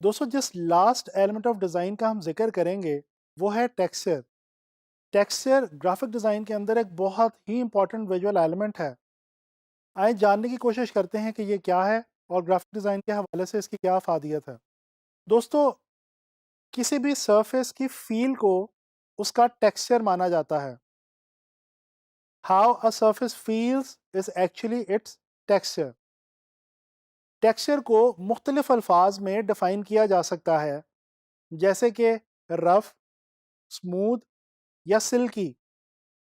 दोस्तों जिस last element of design का हम जिक्र करेंगे वो है टेक्सचर। टेक्सचर ग्राफिक डिज़ाइन के अंदर एक बहुत ही इंपॉर्टेंट विजुअल एलिमेंट है। आइए जानने की कोशिश करते हैं कि ये क्या है और ग्राफिक डिज़ाइन के हवाले से इसकी क्या फ़ादियत है। दोस्तों किसी भी सरफेस की फील को उसका टेक्सचर माना जाता है। How a surface feels is actually it's texture. Texture को मुख्तलिफ अल्फाज में डिफ़ाइन किया जा सकता है, जैसे कि रफ़, स्मूथ या सिल्की।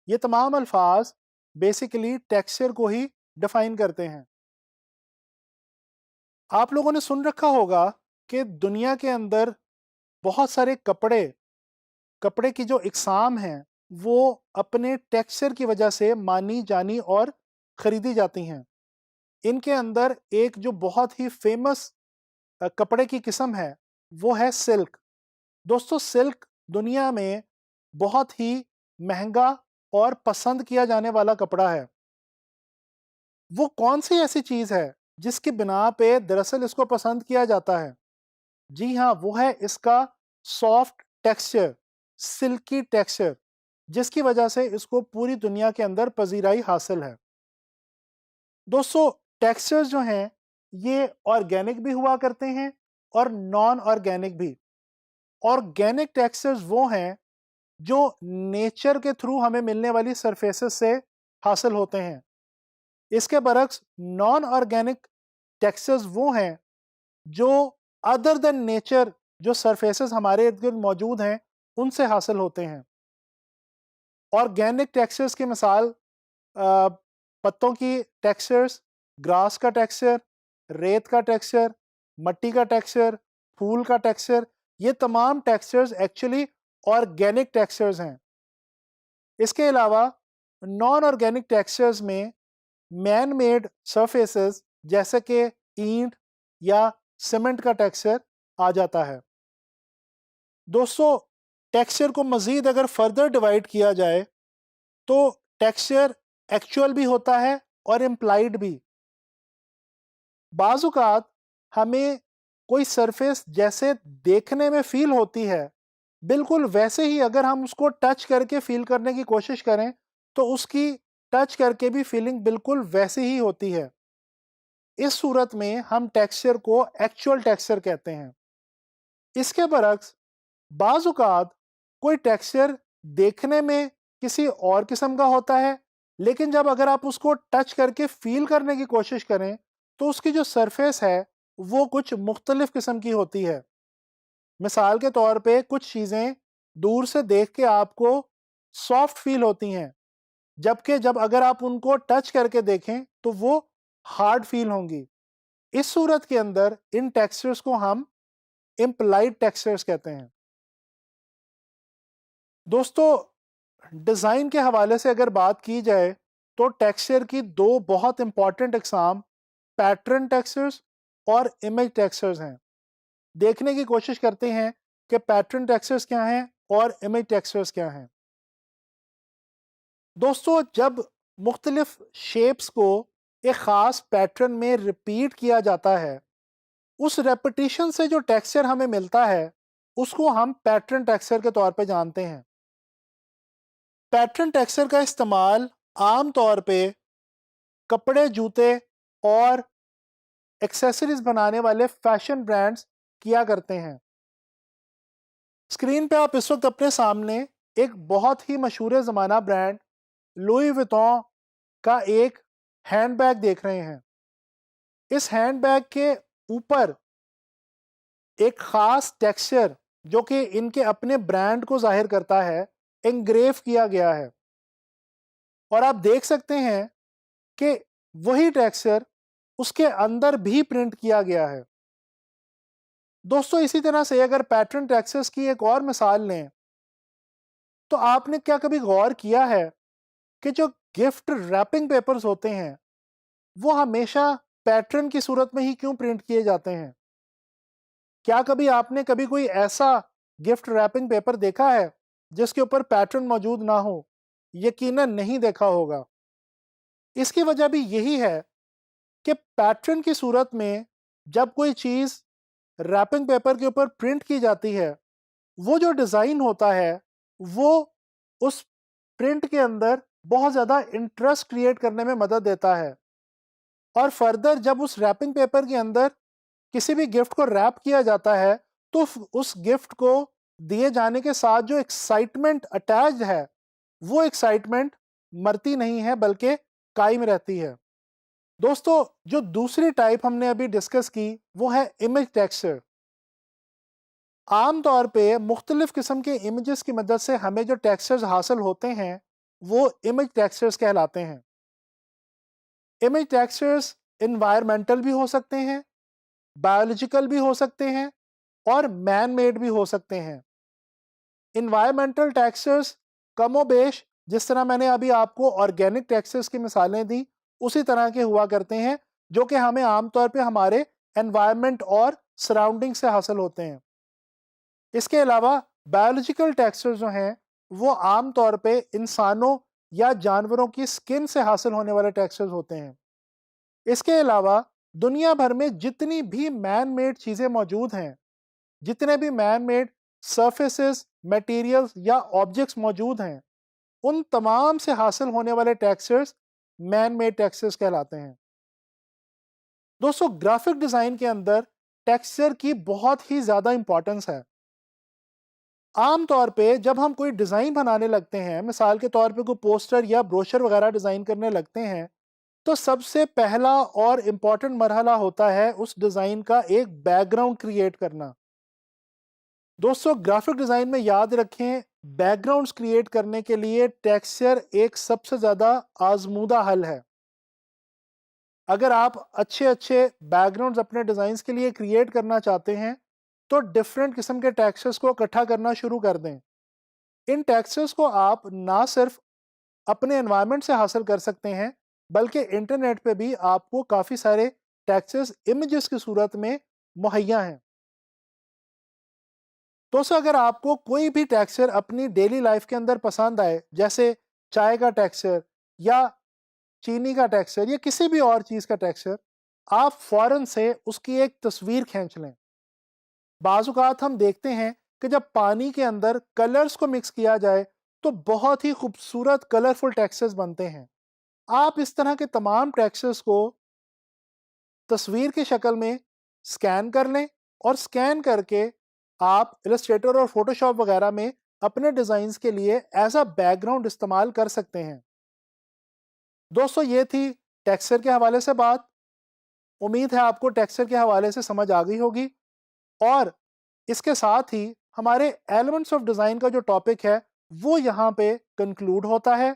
ये तमाम अल्फाज बेसिकली टेक्सचर को ही डिफाइन करते हैं। आप लोगों ने सुन रखा होगा कि दुनिया के अंदर बहुत सारे कपड़े कपड़े की जो इकसाम हैं वो अपने टेक्सचर की वजह से मानी जानी और ख़रीदी जाती हैं। इनके अंदर एक जो बहुत ही फेमस कपड़े की किस्म है वो है सिल्क। दोस्तों सिल्क दुनिया में बहुत ही महंगा और पसंद किया जाने वाला कपड़ा है। वो कौन सी ऐसी चीज़ है जिसकी बिना पे दरअसल इसको पसंद किया जाता है? जी हाँ, वो है इसका सॉफ्ट टेक्सचर, सिल्की टेक्सचर, जिसकी वजह से इसको पूरी दुनिया के अंदर पजीराई हासिल है। दोस्तों टेक्सचर्स जो हैं ये ऑर्गेनिक भी हुआ करते हैं और नॉन ऑर्गेनिक भी। ऑर्गेनिक टेक्सचर्स वो हैं जो नेचर के थ्रू हमें मिलने वाली सरफेसेस से हासिल होते हैं। इसके बरक्स नॉन ऑर्गेनिक टेक्सचर्स वो हैं जो अदर देन नेचर जो सरफेसेस हमारे इर्द गिर्द मौजूद हैं उनसे हासिल होते हैं। ऑर्गेनिक टेक्सचर्स की मिसाल पत्तों की टेक्सचर्स, ग्रास का टेक्सचर, रेत का टेक्सचर, मट्टी का टेक्सचर, फूल का टेक्सचर, ये तमाम टेक्सचर्स एक्चुअली ऑर्गेनिक टेक्सचर्स हैं। इसके अलावा नॉन ऑर्गेनिक टेक्सचर्स में मैन मेड सरफेसेस जैसे कि ईंट या सीमेंट का टेक्सचर आ जाता है। दोस्तों टेक्सचर को मज़ीद अगर फर्दर डिवाइड किया जाए तो टेक्सचर एक्चुअल भी होता है और इम्प्लाइड भी। बाज़-औक़ात हमें कोई सरफेस जैसे देखने में फील होती है, बिल्कुल वैसे ही अगर हम उसको टच करके फील करने की कोशिश करें तो उसकी टच करके भी फीलिंग बिल्कुल वैसी ही होती है। इस सूरत में हम टेक्सचर को एक्चुअल टेक्सचर कहते हैं। इसके बरक्स बाज़-औक़ात कोई टेक्सचर देखने में किसी और किस्म का होता है, लेकिन जब अगर आप उसको टच करके फ़ील करने की कोशिश करें, तो उसकी जो सरफ़ेस है, वो कुछ मुख्तलिफ़ किस्म की होती है। मिसाल के तौर पे कुछ चीज़ें दूर से देख के आपको सॉफ्ट फ़ील होती हैं, जबकि जब अगर आप उनको टच करके देखें, तो वो हार्ड फ़ील होंगी। इस सूरत के अंदर इन टेक्सचर्स को हम इम्प्लाइड टेक्सचर्स कहते हैं। दोस्तों डिज़ाइन के हवाले से अगर बात की जाए तो टेक्सचर की दो बहुत इंपॉर्टेंट इकसाम पैटर्न टेक्सचर्स और इमेज टेक्सचर्स हैं। देखने की कोशिश करते हैं कि पैटर्न टेक्सचर्स क्या हैं और इमेज टेक्सचर्स क्या हैं। दोस्तों जब मुख्तलिफ शेप्स को एक ख़ास पैटर्न में रिपीट किया जाता है, उस रेपिटिशन से जो टेक्सचर हमें मिलता है उसको हम पैटर्न टेक्सचर के तौर पे जानते हैं। पैटर्न टेक्सचर का इस्तेमाल आम तौर पे कपड़े, जूते और एक्सेसरीज बनाने वाले फैशन ब्रांड्स किया करते हैं। स्क्रीन पे आप इस वक्त अपने सामने एक बहुत ही मशहूर ज़माना ब्रांड लुई विटॉन का एक हैंडबैग देख रहे हैं। इस हैंडबैग के ऊपर एक ख़ास टेक्सचर जो कि इनके अपने ब्रांड को ज़ाहिर करता है, एंग्रेव किया गया है और आप देख सकते हैं कि वही टेक्सचर उसके अंदर भी प्रिंट किया गया है। दोस्तों इसी तरह से अगर पैटर्न टेक्सचर्स की एक और मिसाल लें, तो आपने क्या कभी गौर किया है कि जो गिफ्ट रैपिंग पेपर्स होते हैं, वो हमेशा पैटर्न की सूरत में ही क्यों प्रिंट किए जाते हैं? क्या कभी आपने कभी कोई ऐसा गिफ्ट रैपिंग पेपर देखा है जिसके ऊपर पैटर्न मौजूद ना हो? यकीनन नहीं देखा होगा। इसकी वजह भी यही है कि पैटर्न की सूरत में जब कोई चीज़ रैपिंग पेपर के ऊपर प्रिंट की जाती है, वो जो डिज़ाइन होता है वो उस प्रिंट के अंदर बहुत ज़्यादा इंटरेस्ट क्रिएट करने में मदद देता है। और फर्दर जब उस रैपिंग पेपर के अंदर किसी भी गिफ्ट को रैप किया जाता है, तो उस गिफ्ट को दिए जाने के साथ जो एक्साइटमेंट अटैच्ड है, वो एक्साइटमेंट मरती नहीं है बल्कि कायम रहती है। दोस्तों, जो दूसरी टाइप हमने अभी डिस्कस की वो है इमेज टेक्सचर। आम तौर पे मुख्तलिफ किस्म के इमेजेस की मदद से हमें जो टेक्सचर्स हासिल होते हैं वो इमेज टेक्सचर्स कहलाते हैं। इमेज टेक्सचर्स इन्वायरमेंटल भी हो सकते हैं, बायोलॉजिकल भी हो सकते हैं और मैन मेड भी हो सकते हैं। इन्वायरमेंटल टेक्सचर्स कमोबेश जिस तरह मैंने अभी आपको ऑर्गेनिक टेक्सचर्स की मिसालें दी, उसी तरह के हुआ करते हैं, जो कि हमें आमतौर पे हमारे एनवायरनमेंट और सराउंडिंग से हासिल होते हैं। इसके अलावा बायोलॉजिकल टेक्सचर्स जो हैं वो आम तौर पे इंसानों या जानवरों की स्किन से हासिल होने वाले टेक्सचर्स होते हैं। इसके अलावा दुनिया भर में जितनी भी मैन मेड चीज़ें मौजूद हैं, जितने भी मैन मेड सर्फेसेस, मटेरियल्स या ऑब्जेक्ट्स मौजूद हैं, उन तमाम से हासिल होने वाले टेक्सचर्स मैन मेड टेक्सचर्स कहलाते हैं। दोस्तों, ग्राफिक डिज़ाइन के अंदर टेक्सचर की बहुत ही ज़्यादा इंपॉर्टेंस है। आम तौर पे जब हम कोई डिज़ाइन बनाने लगते हैं, मिसाल के तौर पे कोई पोस्टर या ब्रोशर वगैरह डिज़ाइन करने लगते हैं, तो सबसे पहला और इम्पॉर्टेंट मरहला होता है उस डिज़ाइन का एक बैकग्राउंड क्रिएट करना। दोस्तों, ग्राफिक डिज़ाइन में याद रखें, बैकग्राउंड्स क्रिएट करने के लिए टेक्सचर एक सबसे ज़्यादा आजमूदा हल है। अगर आप अच्छे-अच्छे बैकग्राउंड्स अपने डिज़ाइंस के लिए क्रिएट करना चाहते हैं, तो डिफरेंट किस्म के टेक्सचर्स को इकट्ठा करना शुरू कर दें। इन टेक्सचर्स को आप ना सिर्फ अपने एनवायरनमेंट से हासिल कर सकते हैं, बल्कि इंटरनेट पे भी आपको काफ़ी सारे टेक्सचर्स इमेजेस की सूरत में मुहैया हैं। दोस्तों, अगर आपको कोई भी टेक्सचर अपनी डेली लाइफ के अंदर पसंद आए, जैसे चाय का टेक्सचर या चीनी का टेक्सचर या किसी भी और चीज़ का टेक्सचर, आप फ़ौरन से उसकी एक तस्वीर खींच लें। बाज़-औक़ात हम देखते हैं कि जब पानी के अंदर कलर्स को मिक्स किया जाए, तो बहुत ही खूबसूरत कलरफुल टेक्सचर्स बनते हैं। आप इस तरह के तमाम टेक्सचर्स को तस्वीर की शक्ल में स्कैन कर लें और स्कैन करके आप इलस्ट्रेटर और फ़ोटोशॉप वगैरह में अपने डिज़ाइंस के लिए एज़ अ बैकग्राउंड इस्तेमाल कर सकते हैं। दोस्तों, ये थी टेक्सचर के हवाले से बात। उम्मीद है आपको टेक्सचर के हवाले से समझ आ गई होगी और इसके साथ ही हमारे एलिमेंट्स ऑफ डिज़ाइन का जो टॉपिक है वो यहाँ पे कंक्लूड होता है।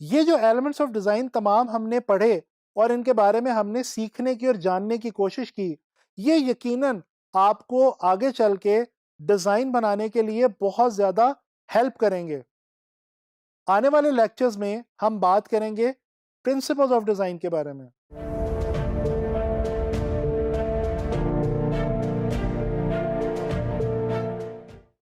ये जो एलिमेंट्स ऑफ डिज़ाइन तमाम हमने पढ़े और इनके बारे में हमने सीखने की और जानने की कोशिश की, ये यकीनन आपको आगे चल के डिज़ाइन बनाने के लिए बहुत ज़्यादा हेल्प करेंगे। आने वाले लेक्चर्स में हम बात करेंगे प्रिंसिपल्स ऑफ डिज़ाइन के बारे में।